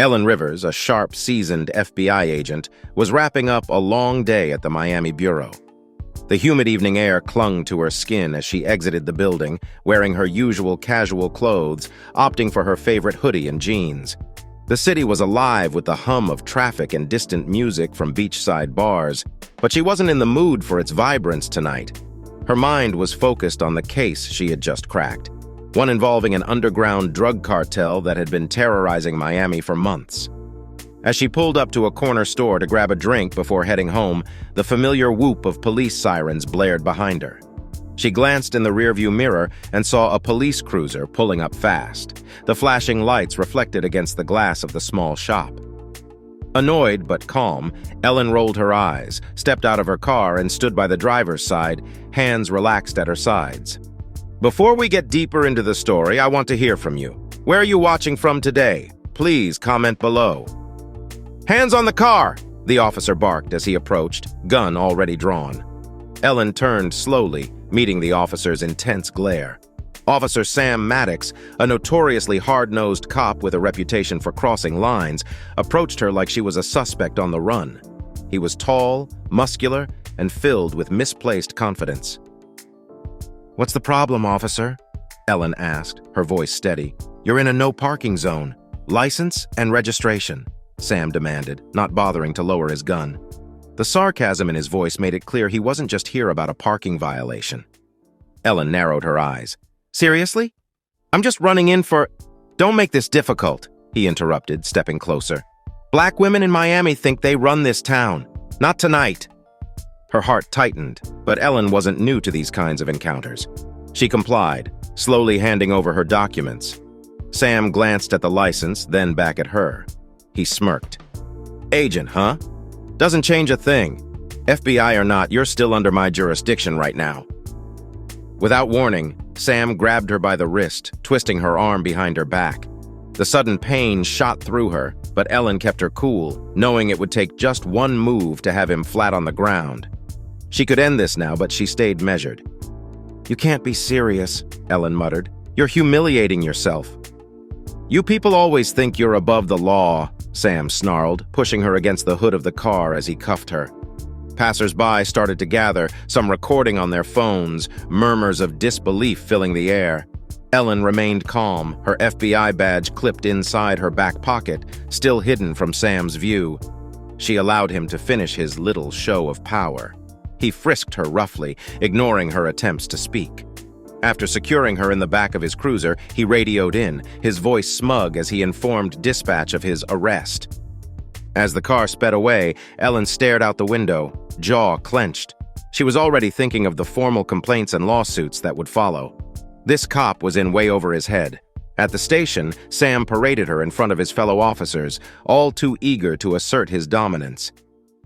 Ellen Rivers, a sharp, seasoned FBI agent, was wrapping up a long day at the Miami bureau. The humid evening air clung to her skin as she exited the building, wearing her usual casual clothes, opting for her favorite hoodie and jeans. The city was alive with the hum of traffic and distant music from beachside bars, but she wasn't in the mood for its vibrance tonight. Her mind was focused on the case she had just cracked, one involving an underground drug cartel that had been terrorizing Miami for months. As she pulled up to a corner store to grab a drink before heading home, the familiar whoop of police sirens blared behind her. She glanced in the rearview mirror and saw a police cruiser pulling up fast, the flashing lights reflected against the glass of the small shop. Annoyed but calm, Ellen rolled her eyes, stepped out of her car, and stood by the driver's side, hands relaxed at her sides. Before we get deeper into the story, I want to hear from you. Where are you watching from today? Please comment below. "Hands on the car!" the officer barked as he approached, gun already drawn. Ellen turned slowly, meeting the officer's intense glare. Officer Sam Maddox, a notoriously hard-nosed cop with a reputation for crossing lines, approached her like she was a suspect on the run. He was tall, muscular, and filled with misplaced confidence. "What's the problem, officer?" Ellen asked, her voice steady. "You're in a no-parking zone. License and registration," Sam demanded, not bothering to lower his gun. The sarcasm in his voice made it clear he wasn't just here about a parking violation. Ellen narrowed her eyes. "Seriously? I'm just running in for—" "Don't make this difficult," he interrupted, stepping closer. "Black women in Miami think they run this town. Not tonight." Her heart tightened, but Ellen wasn't new to these kinds of encounters. She complied, slowly handing over her documents. Sam glanced at the license, then back at her. He smirked. "Agent, huh? Doesn't change a thing. FBI or not, you're still under my jurisdiction right now." Without warning, Sam grabbed her by the wrist, twisting her arm behind her back. The sudden pain shot through her, but Ellen kept her cool, knowing it would take just one move to have him flat on the ground. She could end this now, but she stayed measured. "You can't be serious," Ellen muttered. "You're humiliating yourself." "You people always think you're above the law," Sam snarled, pushing her against the hood of the car as he cuffed her. Passers-by started to gather, some recording on their phones, murmurs of disbelief filling the air. Ellen remained calm, her FBI badge clipped inside her back pocket, still hidden from Sam's view. She allowed him to finish his little show of power. He frisked her roughly, ignoring her attempts to speak. After securing her in the back of his cruiser, he radioed in, his voice smug as he informed dispatch of his arrest. As the car sped away, Ellen stared out the window, jaw clenched. She was already thinking of the formal complaints and lawsuits that would follow. This cop was in way over his head. At the station, Sam paraded her in front of his fellow officers, all too eager to assert his dominance.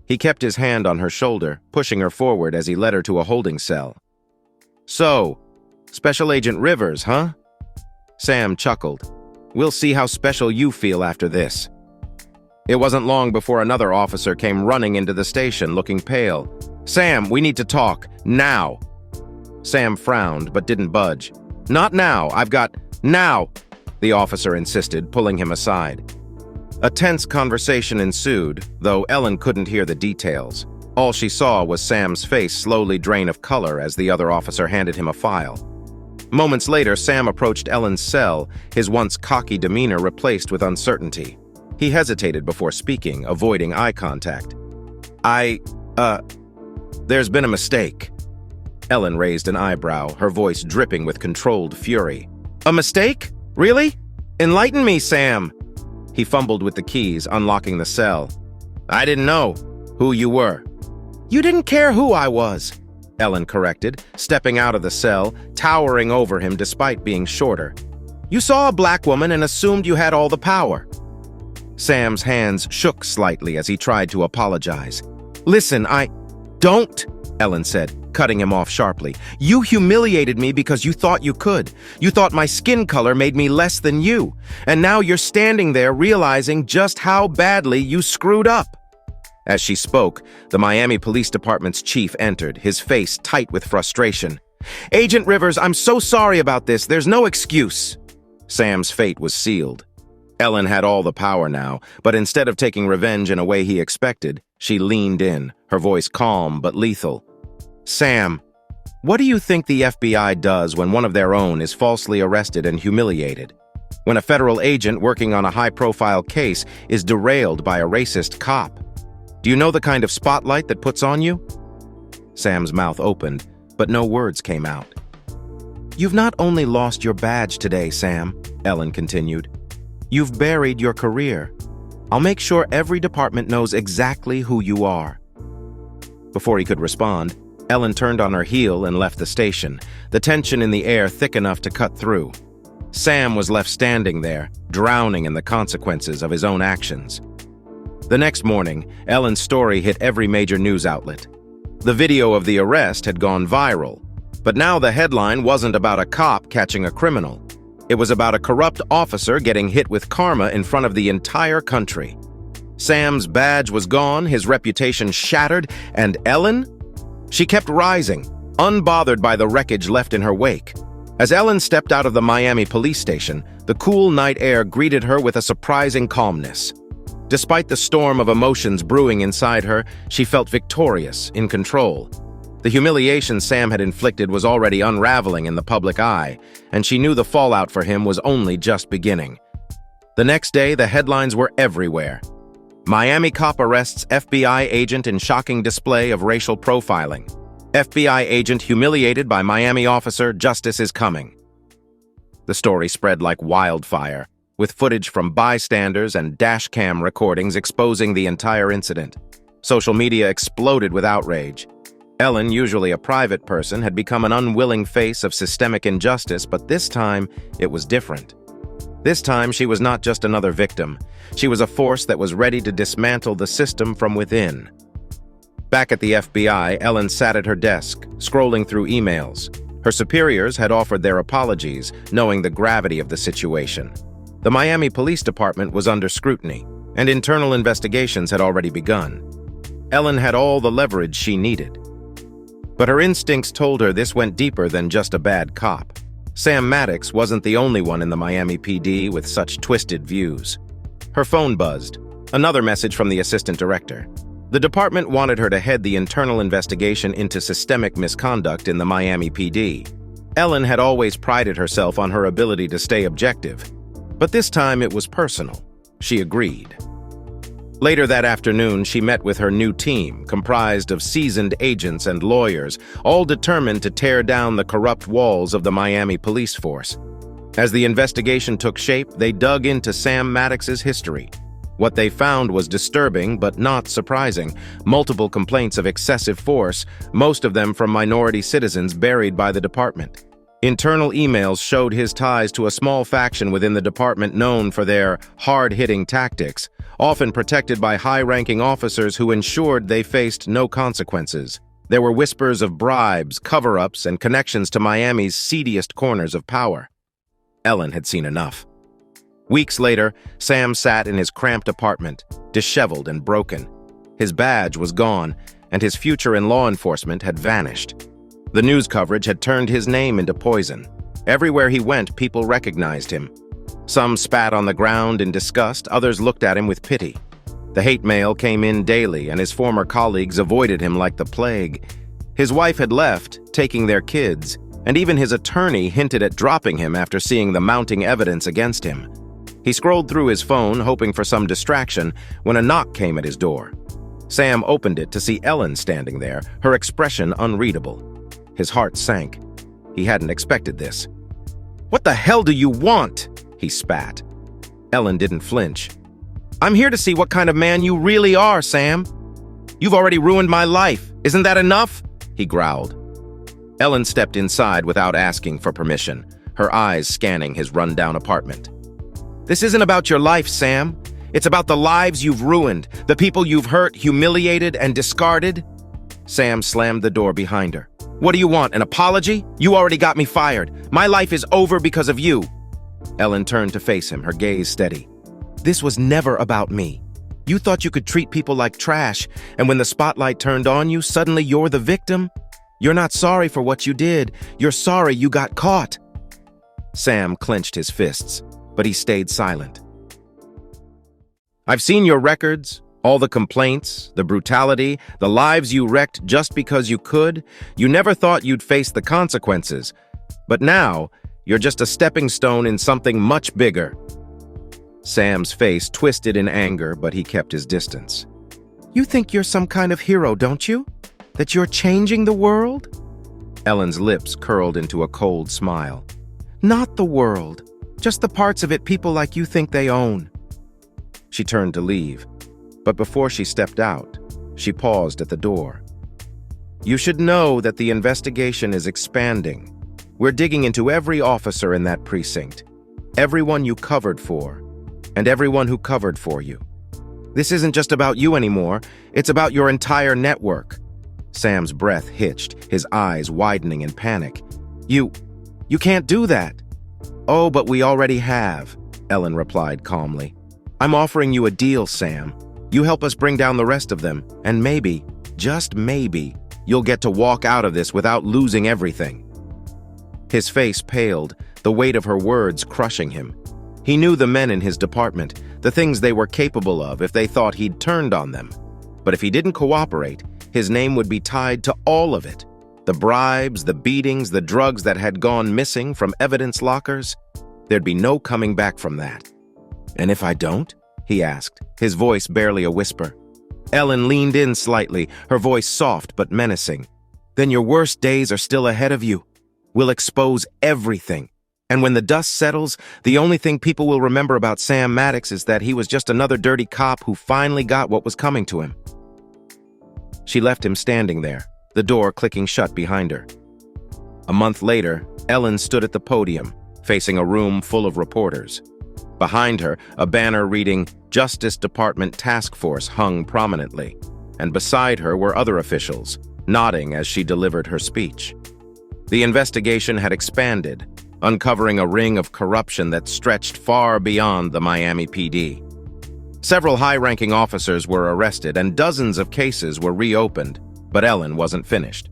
He kept his hand on her shoulder, pushing her forward as he led her to a holding cell. "So, Special Agent Rivers, huh?" Sam chuckled. "We'll see how special you feel after this." It wasn't long before another officer came running into the station, looking pale. "Sam, we need to talk. Now." Sam frowned, but didn't budge. "Not now. I've got— Now!" the officer insisted, pulling him aside. A tense conversation ensued, though Ellen couldn't hear the details. All she saw was Sam's face slowly drain of color as the other officer handed him a file. Moments later, Sam approached Ellen's cell, his once cocky demeanor replaced with uncertainty. He hesitated before speaking, avoiding eye contact. There's been a mistake." Ellen raised an eyebrow, her voice dripping with controlled fury. "A mistake? Really? Enlighten me, Sam." He fumbled with the keys, unlocking the cell. "I didn't know who you were." "You didn't care who I was," Ellen corrected, stepping out of the cell, towering over him despite being shorter. "You saw a black woman and assumed you had all the power." Sam's hands shook slightly as he tried to apologize. "Listen, Don't," Ellen said, cutting him off sharply. "You humiliated me because you thought you could. You thought my skin color made me less than you. And now you're standing there realizing just how badly you screwed up." As she spoke, the Miami Police Department's chief entered, his face tight with frustration. "Agent Rivers, I'm so sorry about this. There's no excuse." Sam's fate was sealed. Ellen had all the power now, but instead of taking revenge in a way he expected, she leaned in, her voice calm but lethal. "Sam, what do you think the FBI does when one of their own is falsely arrested and humiliated? When a federal agent working on a high-profile case is derailed by a racist cop? Do you know the kind of spotlight that puts on you?" Sam's mouth opened, but no words came out. "You've not only lost your badge today, Sam," Ellen continued. "You've buried your career. I'll make sure every department knows exactly who you are." Before he could respond, Ellen turned on her heel and left the station, the tension in the air thick enough to cut through. Sam was left standing there, drowning in the consequences of his own actions. The next morning, Ellen's story hit every major news outlet. The video of the arrest had gone viral, but now the headline wasn't about a cop catching a criminal. It was about a corrupt officer getting hit with karma in front of the entire country. Sam's badge was gone, his reputation shattered, and Ellen? She kept rising, unbothered by the wreckage left in her wake. As Ellen stepped out of the Miami police station, the cool night air greeted her with a surprising calmness. Despite the storm of emotions brewing inside her, she felt victorious, in control. The humiliation Sam had inflicted was already unraveling in the public eye, and she knew the fallout for him was only just beginning. The next day, the headlines were everywhere. Miami cop arrests FBI agent in shocking display of racial profiling. FBI agent humiliated by Miami officer, justice is coming. The story spread like wildfire, with footage from bystanders and dashcam recordings exposing the entire incident. Social media exploded with outrage. Ellen, usually a private person, had become an unwilling face of systemic injustice, but this time it was different. This time she was not just another victim. She was a force that was ready to dismantle the system from within. Back at the FBI, Ellen sat at her desk, scrolling through emails. Her superiors had offered their apologies, knowing the gravity of the situation. The Miami Police Department was under scrutiny, and internal investigations had already begun. Ellen had all the leverage she needed. But her instincts told her this went deeper than just a bad cop. Sam Maddox wasn't the only one in the Miami PD with such twisted views. Her phone buzzed, another message from the assistant director. The department wanted her to head the internal investigation into systemic misconduct in the Miami PD. Ellen had always prided herself on her ability to stay objective, but this time it was personal. She agreed. Later that afternoon, she met with her new team, comprised of seasoned agents and lawyers, all determined to tear down the corrupt walls of the Miami police force. As the investigation took shape, they dug into Sam Maddox's history. What they found was disturbing but not surprising. Multiple complaints of excessive force, most of them from minority citizens buried by the department. Internal emails showed his ties to a small faction within the department known for their hard-hitting tactics, often protected by high-ranking officers who ensured they faced no consequences. There were whispers of bribes, cover-ups, and connections to Miami's seediest corners of power. Ellen had seen enough. Weeks later, Sam sat in his cramped apartment, disheveled and broken. His badge was gone, and his future in law enforcement had vanished. The news coverage had turned his name into poison. Everywhere he went, people recognized him. Some spat on the ground in disgust, others looked at him with pity. The hate mail came in daily, and his former colleagues avoided him like the plague. His wife had left, taking their kids, and even his attorney hinted at dropping him after seeing the mounting evidence against him. He scrolled through his phone, hoping for some distraction, when a knock came at his door. Sam opened it to see Ellen standing there, her expression unreadable. His heart sank. He hadn't expected this. "What the hell do you want?" he spat. Ellen didn't flinch. "I'm here to see what kind of man you really are, Sam. You've already ruined my life. Isn't that enough?" he growled. Ellen stepped inside without asking for permission, her eyes scanning his rundown apartment. "This isn't about your life, Sam. It's about the lives you've ruined, the people you've hurt, humiliated, and discarded." Sam slammed the door behind her. "What do you want, an apology? You already got me fired. My life is over because of you." Ellen turned to face him, her gaze steady. "This was never about me. You thought you could treat people like trash, and when the spotlight turned on you, suddenly you're the victim? You're not sorry for what you did. You're sorry you got caught." Sam clenched his fists, but he stayed silent. I've seen your records, all the complaints, the brutality, the lives you wrecked just because you could. You never thought you'd face the consequences. But now, you're just a stepping stone in something much bigger." Sam's face twisted in anger, but he kept his distance. "You think you're some kind of hero, don't you? That you're changing the world?" Ellen's lips curled into a cold smile. "Not the world, just the parts of it people like you think they own." She turned to leave, but before she stepped out, she paused at the door. "You should know that the investigation is expanding. We're digging into every officer in that precinct, everyone you covered for, and everyone who covered for you. This isn't just about you anymore, it's about your entire network." Sam's breath hitched, his eyes widening in panic. You can't do that." "Oh, but we already have," Ellen replied calmly. "I'm offering you a deal, Sam. You help us bring down the rest of them, and maybe, just maybe, you'll get to walk out of this without losing everything." His face paled, the weight of her words crushing him. He knew the men in his department, the things they were capable of if they thought he'd turned on them. But if he didn't cooperate, his name would be tied to all of it. The bribes, the beatings, the drugs that had gone missing from evidence lockers. There'd be no coming back from that. "And if I don't?" he asked, his voice barely a whisper. Ellen leaned in slightly, her voice soft but menacing. "Then your worst days are still ahead of you. We'll expose everything. And when the dust settles, the only thing people will remember about Sam Maddox is that he was just another dirty cop who finally got what was coming to him." She left him standing there, the door clicking shut behind her. A month later, Ellen stood at the podium, facing a room full of reporters. Behind her, a banner reading "Justice Department Task Force" hung prominently, and beside her were other officials, nodding as she delivered her speech. The investigation had expanded, uncovering a ring of corruption that stretched far beyond the Miami PD. Several high-ranking officers were arrested and dozens of cases were reopened, but Ellen wasn't finished.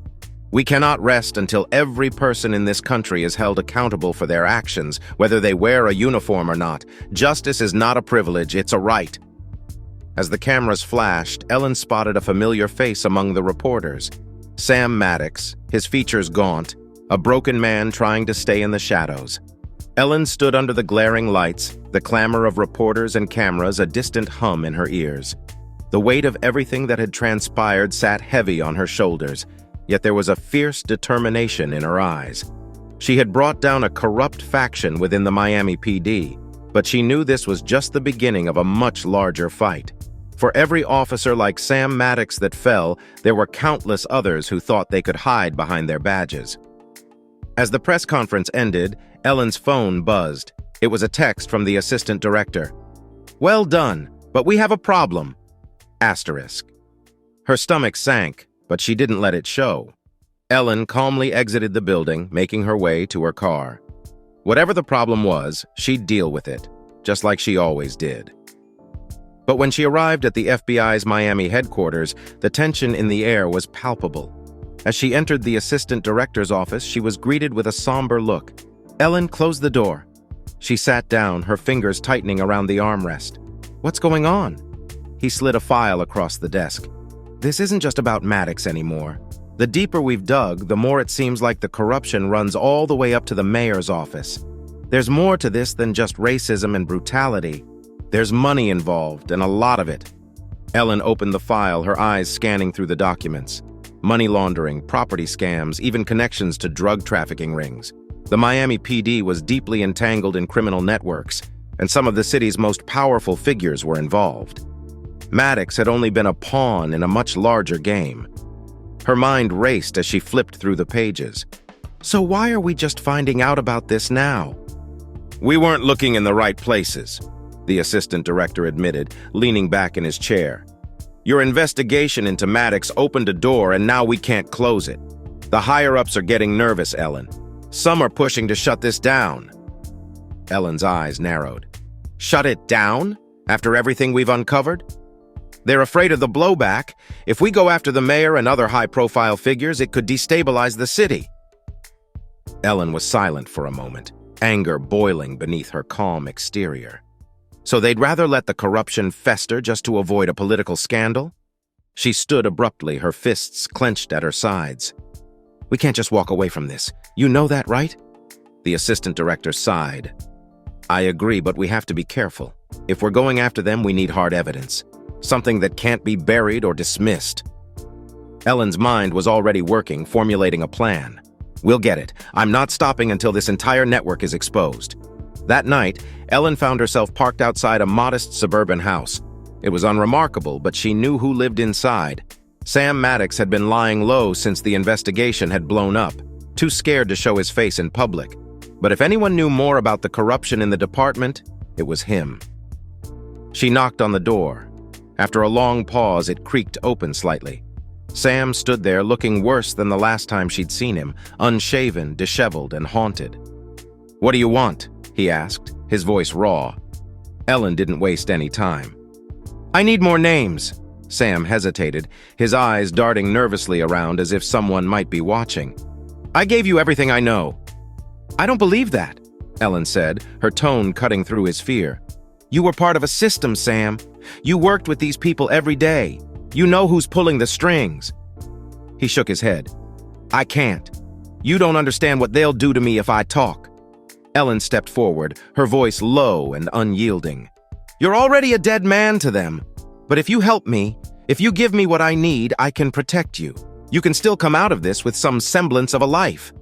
"We cannot rest until every person in this country is held accountable for their actions, whether they wear a uniform or not. Justice is not a privilege, it's a right." As the cameras flashed, Ellen spotted a familiar face among the reporters. Sam Maddox, his features gaunt, a broken man trying to stay in the shadows. Ellen stood under the glaring lights, the clamor of reporters and cameras a distant hum in her ears. The weight of everything that had transpired sat heavy on her shoulders, yet there was a fierce determination in her eyes. She had brought down a corrupt faction within the Miami PD, but she knew this was just the beginning of a much larger fight. For every officer like Sam Maddox that fell, there were countless others who thought they could hide behind their badges. As the press conference ended, Ellen's phone buzzed. It was a text from the assistant director. "Well done, but we have a problem. Asterisk." Her stomach sank, but she didn't let it show. Ellen calmly exited the building, making her way to her car. Whatever the problem was, she'd deal with it, just like she always did. But when she arrived at the FBI's Miami headquarters, the tension in the air was palpable. As she entered the assistant director's office, she was greeted with a somber look. Ellen closed the door. She sat down, her fingers tightening around the armrest. "What's going on?" He slid a file across the desk. "This isn't just about Maddox anymore. The deeper we've dug, the more it seems like the corruption runs all the way up to the mayor's office. There's more to this than just racism and brutality. There's money involved, and a lot of it." Ellen opened the file, her eyes scanning through the documents. Money laundering, property scams, even connections to drug trafficking rings. The Miami PD was deeply entangled in criminal networks, and some of the city's most powerful figures were involved. Maddox had only been a pawn in a much larger game. Her mind raced as she flipped through the pages. "So why are we just finding out about this now?" "We weren't looking in the right places," the assistant director admitted, leaning back in his chair. "Your investigation into Maddox opened a door and now we can't close it. The higher-ups are getting nervous, Ellen. Some are pushing to shut this down." Ellen's eyes narrowed. "Shut it down? After everything we've uncovered? They're afraid of the blowback. If we go after the mayor and other high-profile figures, it could destabilize the city." Ellen was silent for a moment, anger boiling beneath her calm exterior. So they'd rather let the corruption fester just to avoid a political scandal? She stood abruptly, her fists clenched at her sides. We can't just walk away from this. You know that, right? The assistant director sighed. I agree, but we have to be careful. If we're going after them, we need hard evidence. Something that can't be buried or dismissed. Ellen's mind was already working, formulating a plan. We'll get it. I'm not stopping until this entire network is exposed. That night, Ellen found herself parked outside a modest suburban house. It was unremarkable, but she knew who lived inside. Sam Maddox had been lying low since the investigation had blown up, too scared to show his face in public. But if anyone knew more about the corruption in the department, it was him. She knocked on the door. After a long pause, it creaked open slightly. Sam stood there looking worse than the last time she'd seen him, unshaven, disheveled, and haunted. What do you want? He asked, his voice raw. Ellen didn't waste any time. I need more names. Sam hesitated, his eyes darting nervously around as if someone might be watching. I gave you everything I know. I don't believe that, Ellen said, her tone cutting through his fear. You were part of a system, Sam. You worked with these people every day. You know who's pulling the strings. He shook his head. I can't. You don't understand what they'll do to me if I talk. Ellen stepped forward, her voice low and unyielding. You're already a dead man to them. But if you help me, if you give me what I need, I can protect you. You can still come out of this with some semblance of a life.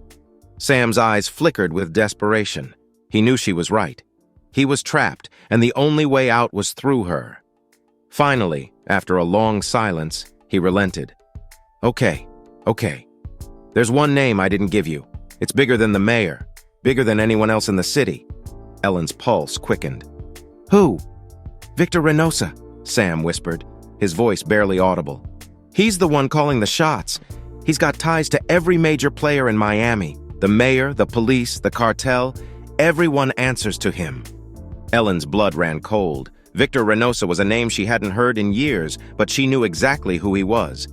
Sam's eyes flickered with desperation. He knew she was right. He was trapped, and the only way out was through her. Finally, after a long silence, he relented. Okay. There's one name I didn't give you. It's bigger than the mayor, bigger than anyone else in the city. Ellen's pulse quickened. Who? Victor Reynosa, Sam whispered, his voice barely audible. He's the one calling the shots. He's got ties to every major player in Miami. The mayor, the police, the cartel, everyone answers to him. Ellen's blood ran cold. Victor Reynosa was a name she hadn't heard in years, but she knew exactly who he was.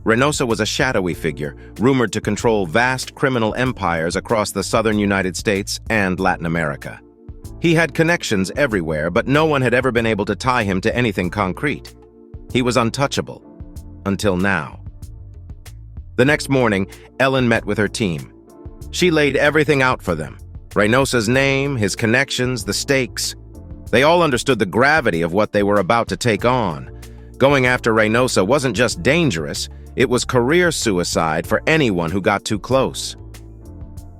Reynosa was a shadowy figure, rumored to control vast criminal empires across the southern United States and Latin America. He had connections everywhere, but no one had ever been able to tie him to anything concrete. He was untouchable. Until now. The next morning, Ellen met with her team. She laid everything out for them. Reynosa's name, his connections, the stakes. They all understood the gravity of what they were about to take on. Going after Reynosa wasn't just dangerous, it was career suicide for anyone who got too close.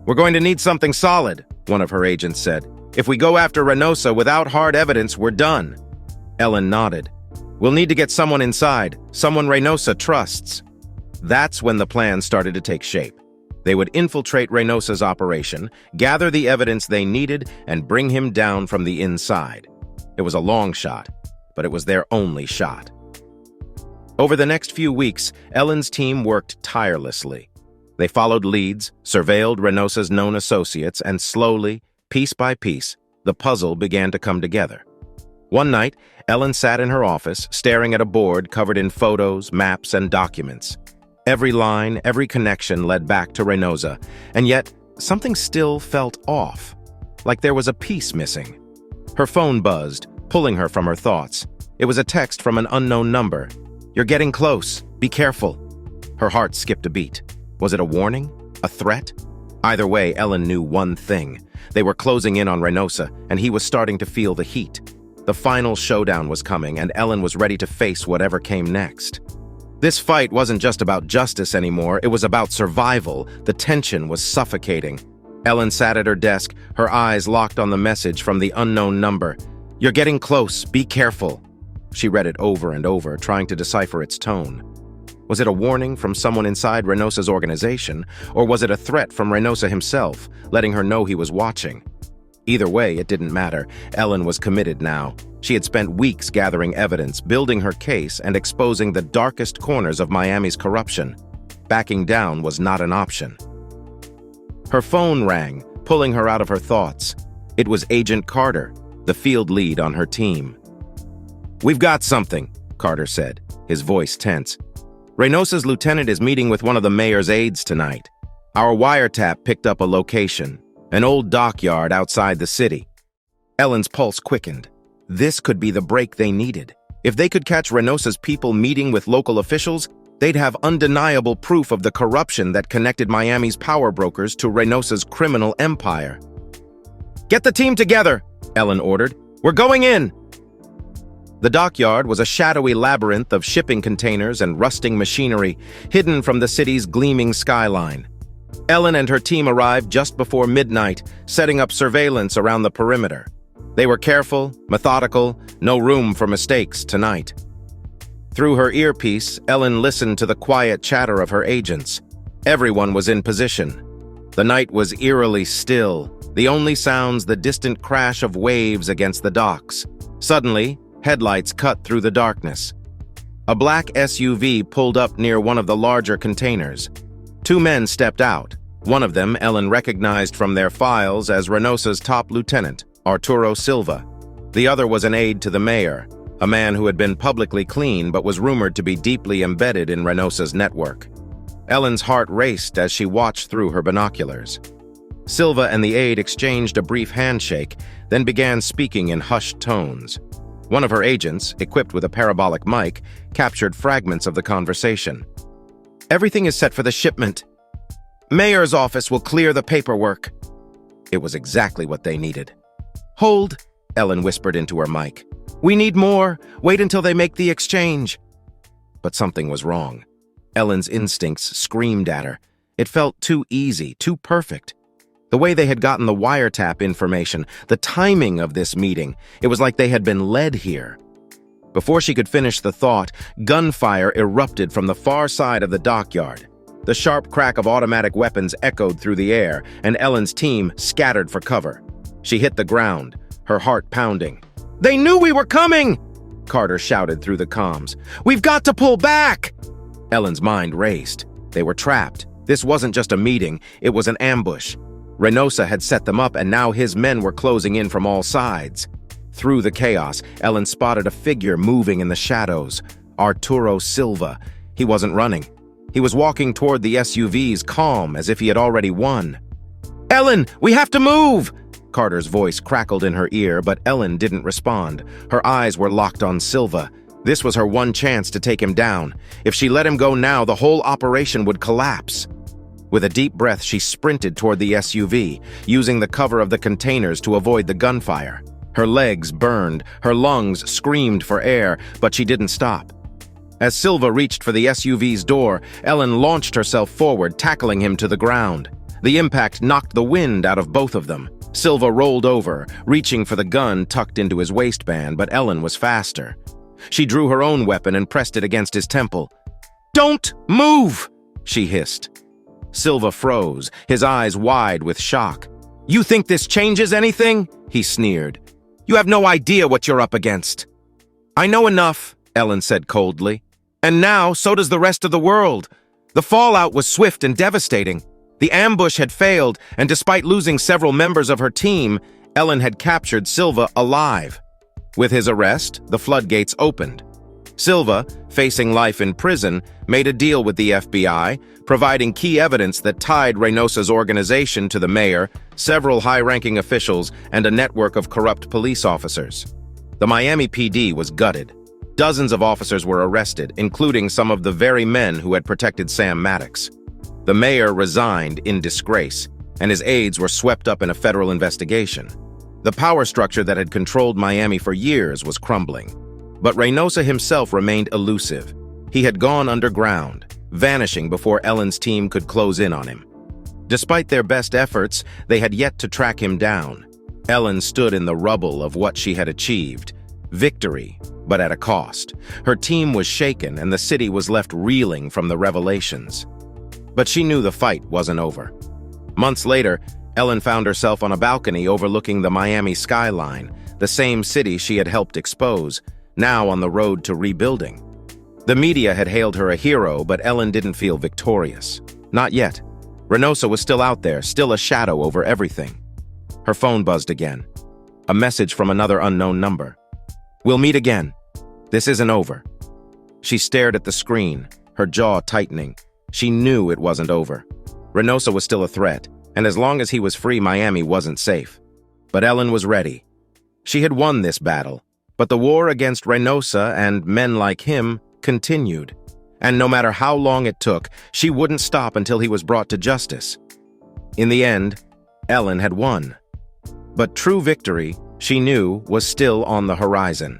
We're going to need something solid, one of her agents said. If we go after Reynosa without hard evidence, we're done. Ellen nodded. We'll need to get someone inside, someone Reynosa trusts. That's when the plan started to take shape. They would infiltrate Reynosa's operation, gather the evidence they needed, and bring him down from the inside. It was a long shot, but it was their only shot. Over the next few weeks, Ellen's team worked tirelessly. They followed leads, surveilled Reynosa's known associates, and slowly, piece by piece, the puzzle began to come together. One night, Ellen sat in her office, staring at a board covered in photos, maps, and documents. Every line, every connection led back to Reynosa, and yet something still felt off, like there was a piece missing. Her phone buzzed, pulling her from her thoughts. It was a text from an unknown number. You're getting close. Be careful. Her heart skipped a beat. Was it a warning? A threat? Either way, Ellen knew one thing. They were closing in on Reynosa, and he was starting to feel the heat. The final showdown was coming, and Ellen was ready to face whatever came next. This fight wasn't just about justice anymore, it was about survival. The tension was suffocating. Ellen sat at her desk, her eyes locked on the message from the unknown number. You're getting close, be careful. She read it over and over, trying to decipher its tone. Was it a warning from someone inside Reynosa's organization, or was it a threat from Reynosa himself, letting her know he was watching? Either way, it didn't matter. Ellen was committed now. She had spent weeks gathering evidence, building her case, and exposing the darkest corners of Miami's corruption. Backing down was not an option. Her phone rang, pulling her out of her thoughts. It was Agent Carter, the field lead on her team. We've got something, Carter said, his voice tense. Reynosa's lieutenant is meeting with one of the mayor's aides tonight. Our wiretap picked up a location, an old dockyard outside the city. Ellen's pulse quickened. This could be the break they needed. If they could catch Reynosa's people meeting with local officials, they'd have undeniable proof of the corruption that connected Miami's power brokers to Reynosa's criminal empire. "Get the team together," Ellen ordered. "We're going in." The dockyard was a shadowy labyrinth of shipping containers and rusting machinery, hidden from the city's gleaming skyline. Ellen and her team arrived just before midnight, setting up surveillance around the perimeter. They were careful, methodical, no room for mistakes tonight. Through her earpiece, Ellen listened to the quiet chatter of her agents. Everyone was in position. The night was eerily still, the only sounds the distant crash of waves against the docks. Suddenly, headlights cut through the darkness. A black SUV pulled up near one of the larger containers. Two men stepped out. One of them Ellen recognized from their files as Reynosa's top lieutenant, Arturo Silva. The other was an aide to the mayor, a man who had been publicly clean but was rumored to be deeply embedded in Reynosa's network. Ellen's heart raced as she watched through her binoculars. Silva and the aide exchanged a brief handshake, then began speaking in hushed tones. One of her agents, equipped with a parabolic mic, captured fragments of the conversation. "Everything is set for the shipment. Mayor's office will clear the paperwork." It was exactly what they needed. "Hold," Ellen whispered into her mic. "We need more. Wait until they make the exchange." But something was wrong. Ellen's instincts screamed at her. It felt too easy, too perfect. The way they had gotten the wiretap information, the timing of this meeting, it was like they had been led here. Before she could finish the thought, gunfire erupted from the far side of the dockyard. The sharp crack of automatic weapons echoed through the air, and Ellen's team scattered for cover. She hit the ground, her heart pounding. "They knew we were coming!" Carter shouted through the comms. "We've got to pull back!" Ellen's mind raced. They were trapped. This wasn't just a meeting, it was an ambush. Reynosa had set them up, and now his men were closing in from all sides. Through the chaos, Ellen spotted a figure moving in the shadows. Arturo Silva. He wasn't running. He was walking toward the SUVs, calm, as if he had already won. "Ellen, we have to move!" Carter's voice crackled in her ear, but Ellen didn't respond. Her eyes were locked on Silva. This was her one chance to take him down. If she let him go now, the whole operation would collapse. With a deep breath, she sprinted toward the SUV, using the cover of the containers to avoid the gunfire. Her legs burned, her lungs screamed for air, but she didn't stop. As Silva reached for the SUV's door, Ellen launched herself forward, tackling him to the ground. The impact knocked the wind out of both of them. Silva rolled over, reaching for the gun tucked into his waistband, but Ellen was faster. She drew her own weapon and pressed it against his temple. "Don't move!" she hissed. Silva froze, his eyes wide with shock. "You think this changes anything?" he sneered. "You have no idea what you're up against." "I know enough," Ellen said coldly. "And now, so does the rest of the world." The fallout was swift and devastating. The ambush had failed, and despite losing several members of her team, Ellen had captured Silva alive. With his arrest, the floodgates opened. Silva, facing life in prison, made a deal with the FBI, providing key evidence that tied Reynosa's organization to the mayor, several high-ranking officials, and a network of corrupt police officers. The Miami PD was gutted. Dozens of officers were arrested, including some of the very men who had protected Sam Maddox. The mayor resigned in disgrace, and his aides were swept up in a federal investigation. The power structure that had controlled Miami for years was crumbling. But Reynosa himself remained elusive. He had gone underground, vanishing before Ellen's team could close in on him. Despite their best efforts, they had yet to track him down. Ellen stood in the rubble of what she had achieved. Victory, but at a cost. Her team was shaken, and the city was left reeling from the revelations. But she knew the fight wasn't over. Months later, Ellen found herself on a balcony overlooking the Miami skyline, the same city she had helped expose, now on the road to rebuilding. The media had hailed her a hero, but Ellen didn't feel victorious. Not yet. Reynosa was still out there, still a shadow over everything. Her phone buzzed again. A message from another unknown number. "We'll meet again. This isn't over." She stared at the screen, her jaw tightening. She knew it wasn't over. Reynosa was still a threat, and as long as he was free, Miami wasn't safe. But Ellen was ready. She had won this battle, But the war against Reynosa and men like him continued, and no matter how long it took, she wouldn't stop until he was brought to justice. In the end, Ellen had won. But true victory, she knew, was still on the horizon.